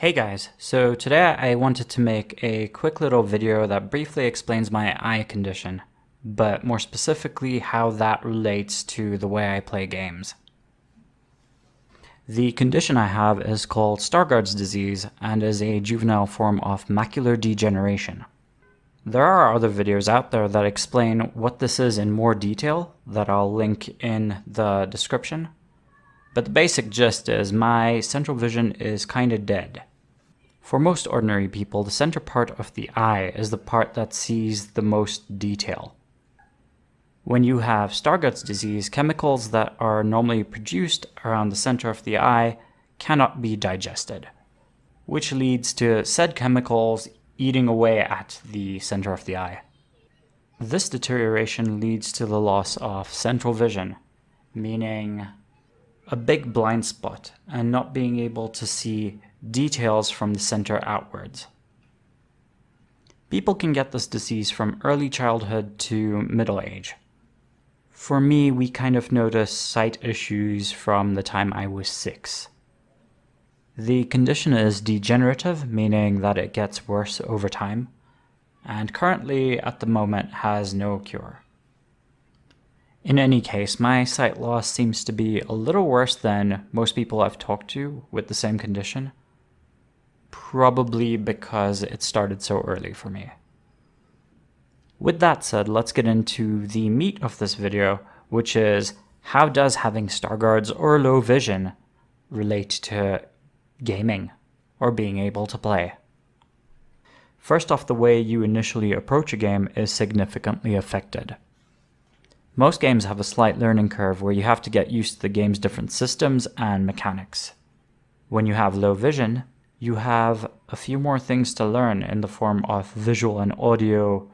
Hey guys, so today I wanted to make a quick little video that briefly explains my eye condition, but more specifically how that relates to the way I play games. The condition I have is called Stargardts disease and is a juvenile form of macular degeneration. There are other videos out there that explain what this is in more detail that I'll link in the description, but the basic gist is my central vision is kinda dead. For most ordinary people, the center part of the eye is the part that sees the most detail. When you have Stargardts disease, chemicals that are normally produced around the center of the eye cannot be digested, which leads to said chemicals eating away at the center of the eye. This deterioration leads to the loss of central vision, meaning a big blind spot and not being able to see details from the center outwards. People can get this disease from early childhood to middle age. For me, we kind of noticed sight issues from the time I was 6. The condition is degenerative, meaning that it gets worse over time, and currently at the moment has no cure. In any case, my sight loss seems to be a little worse than most people I've talked to with the same condition, probably because it started so early for me. With that said, let's get into the meat of this video, which is how does having Stargardts or low vision relate to gaming or being able to play? First off, the way you initially approach a game is significantly affected. Most games have a slight learning curve where you have to get used to the game's different systems and mechanics. When you have low vision, you have a few more things to learn in the form of visual and audio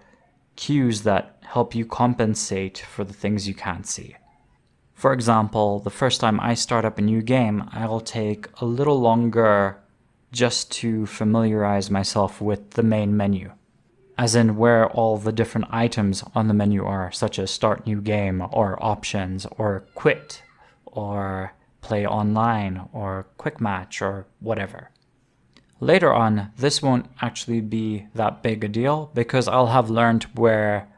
cues that help you compensate for the things you can't see. For example, the first time I start up a new game, I'll take a little longer just to familiarize myself with the main menu, as in where all the different items on the menu are, such as start new game, or options, or quit, or play online, or quick match, or whatever. Later on, this won't actually be that big a deal because I'll have learned where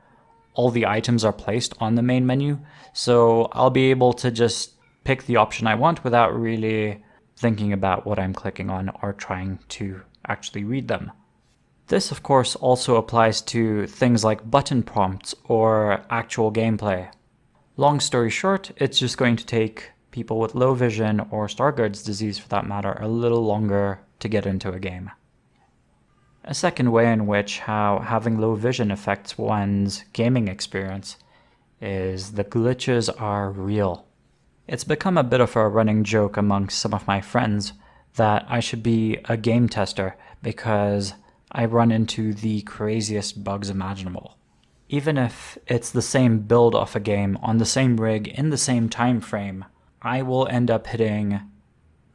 all the items are placed on the main menu, so I'll be able to just pick the option I want without really thinking about what I'm clicking on or trying to actually read them. This, of course, also applies to things like button prompts or actual gameplay. Long story short, it's just going to take people with low vision or Stargardts disease for that matter a little longer to get into a game. A second way in which how having low vision affects one's gaming experience is the glitches are real. It's become a bit of a running joke amongst some of my friends that I should be a game tester because I run into the craziest bugs imaginable. Even if it's the same build of a game on the same rig in the same time frame, I will end up hitting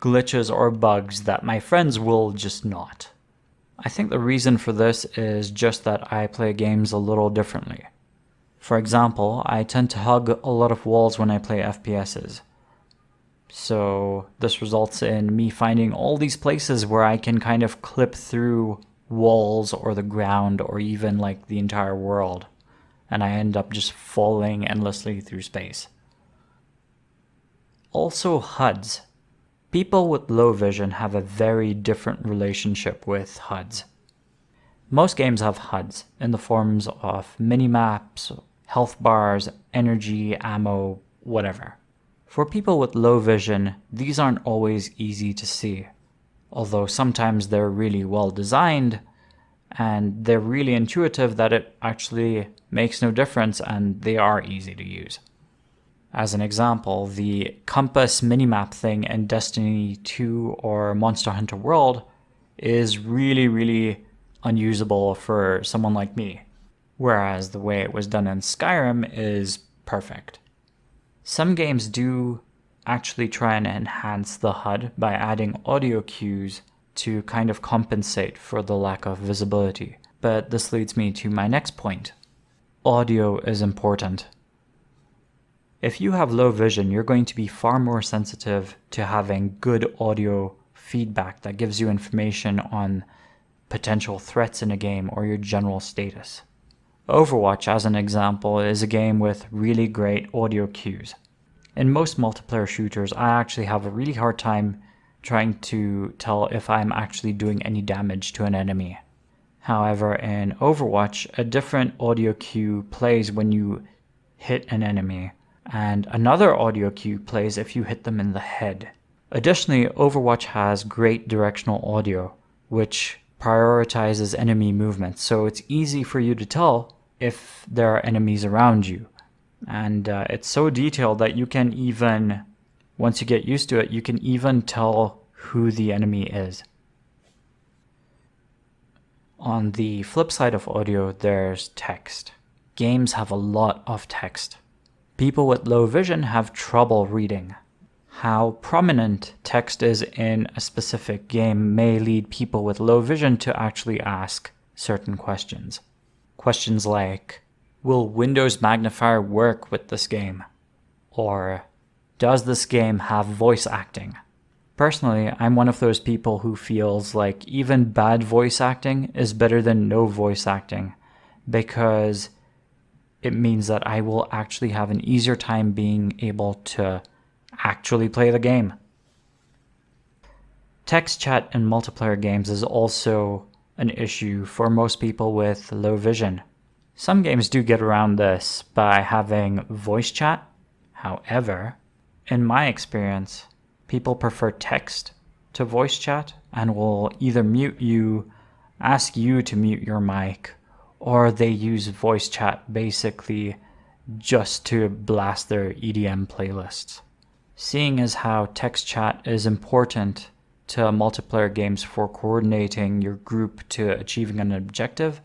glitches or bugs that my friends will just not. I think the reason for this is just that I play games a little differently. For example, I tend to hug a lot of walls when I play FPSs. So this results in me finding all these places where I can kind of clip through walls or the ground or even like the entire world, and I end up just falling endlessly through space. Also HUDs. People with low vision have a very different relationship with HUDs. Most games have HUDs in the forms of mini-maps, health bars, energy, ammo, whatever. For people with low vision, these aren't always easy to see, although sometimes they're really well designed and they're really intuitive that it actually makes no difference and they are easy to use. As an example, the compass minimap thing in Destiny 2 or Monster Hunter World is really unusable for someone like me, whereas the way it was done in Skyrim is perfect. Some games do actually try and enhance the HUD by adding audio cues to kind of compensate for the lack of visibility. But this leads me to my next point. Audio is important. If you have low vision, you're going to be far more sensitive to having good audio feedback that gives you information on potential threats in a game or your general status. Overwatch, as an example, is a game with really great audio cues. In most multiplayer shooters, I actually have a really hard time trying to tell if I'm actually doing any damage to an enemy. However, in Overwatch, a different audio cue plays when you hit an enemy, and another audio cue plays if you hit them in the head. Additionally, Overwatch has great directional audio, which prioritizes enemy movements, so it's easy for you to tell if there are enemies around you. And it's so detailed that you can even, once you get used to it, you can even tell who the enemy is. On the flip side of audio, there's text. Games have a lot of text. People with low vision have trouble reading. How prominent text is in a specific game may lead people with low vision to actually ask certain questions. Questions like, will Windows Magnifier work with this game? Or, does this game have voice acting? Personally, I'm one of those people who feels like even bad voice acting is better than no voice acting, because it means that I will actually have an easier time being able to actually play the game. Text chat in multiplayer games is also an issue for most people with low vision. Some games do get around this by having voice chat. However, in my experience, people prefer text to voice chat and will either mute you, ask you to mute your mic, or they use voice chat basically just to blast their EDM playlists. Seeing as how text chat is important to multiplayer games for coordinating your group to achieving an objective,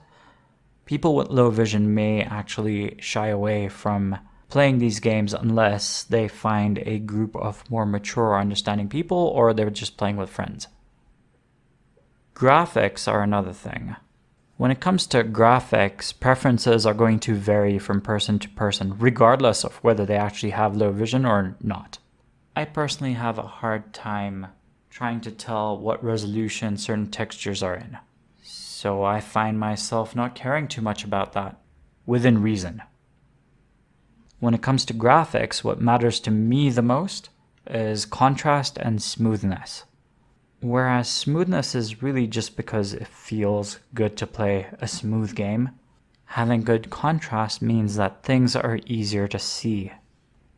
people with low vision may actually shy away from playing these games unless they find a group of more mature, understanding people, or they're just playing with friends. Graphics are another thing. When it comes to graphics, preferences are going to vary from person to person, regardless of whether they actually have low vision or not. I personally have a hard time trying to tell what resolution certain textures are in, so I find myself not caring too much about that, within reason. When it comes to graphics, what matters to me the most is contrast and smoothness. Whereas smoothness is really just because it feels good to play a smooth game, having good contrast means that things are easier to see.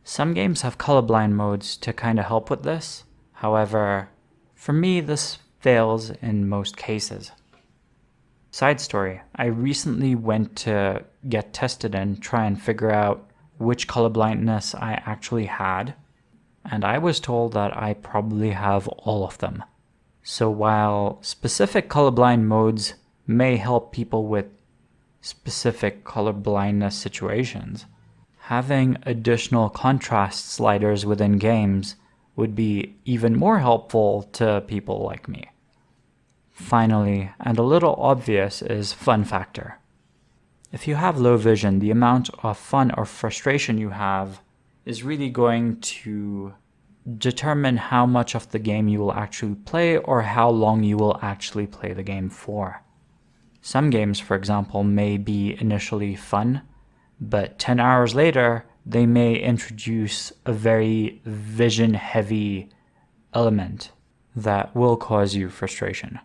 Some games have colorblind modes to kind of help with this. However, for me, this fails in most cases. Side story, I recently went to get tested and try and figure out which color blindness I actually had, and I was told that I probably have all of them. So while specific colorblind modes may help people with specific color blindness situations, having additional contrast sliders within games would be even more helpful to people like me. Finally, and a little obvious, is fun factor. If you have low vision, the amount of fun or frustration you have is really going to determine how much of the game you will actually play or how long you will actually play the game for. Some games, for example, may be initially fun, but 10 hours later, they may introduce a very vision-heavy element that will cause you frustration.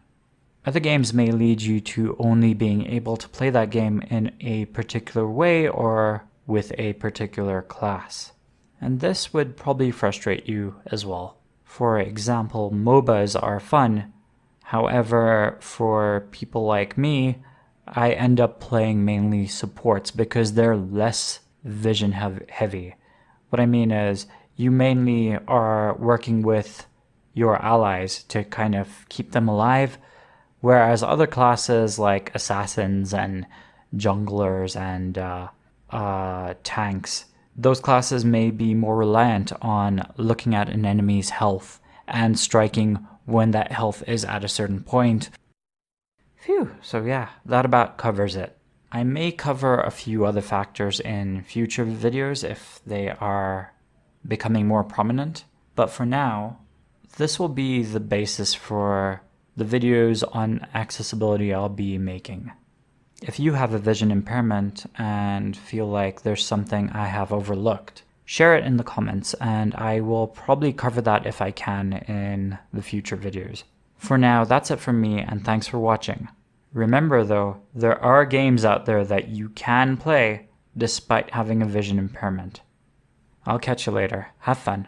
Other games may lead you to only being able to play that game in a particular way or with a particular class. And this would probably frustrate you as well. For example, MOBAs are fun. However, for people like me, I end up playing mainly supports because they're less vision heavy. What I mean is, you mainly are working with your allies to kind of keep them alive, whereas other classes like assassins and junglers and tanks, those classes may be more reliant on looking at an enemy's health and striking when that health is at a certain point. Phew, so yeah, that about covers it. I may cover a few other factors in future videos if they are becoming more prominent, but for now, this will be the basis for the videos on accessibility I'll be making. If you have a vision impairment and feel like there's something I have overlooked, share it in the comments and I will probably cover that if I can in the future videos. For now, that's it from me and thanks for watching. Remember though, there are games out there that you can play despite having a vision impairment. I'll catch you later. Have fun.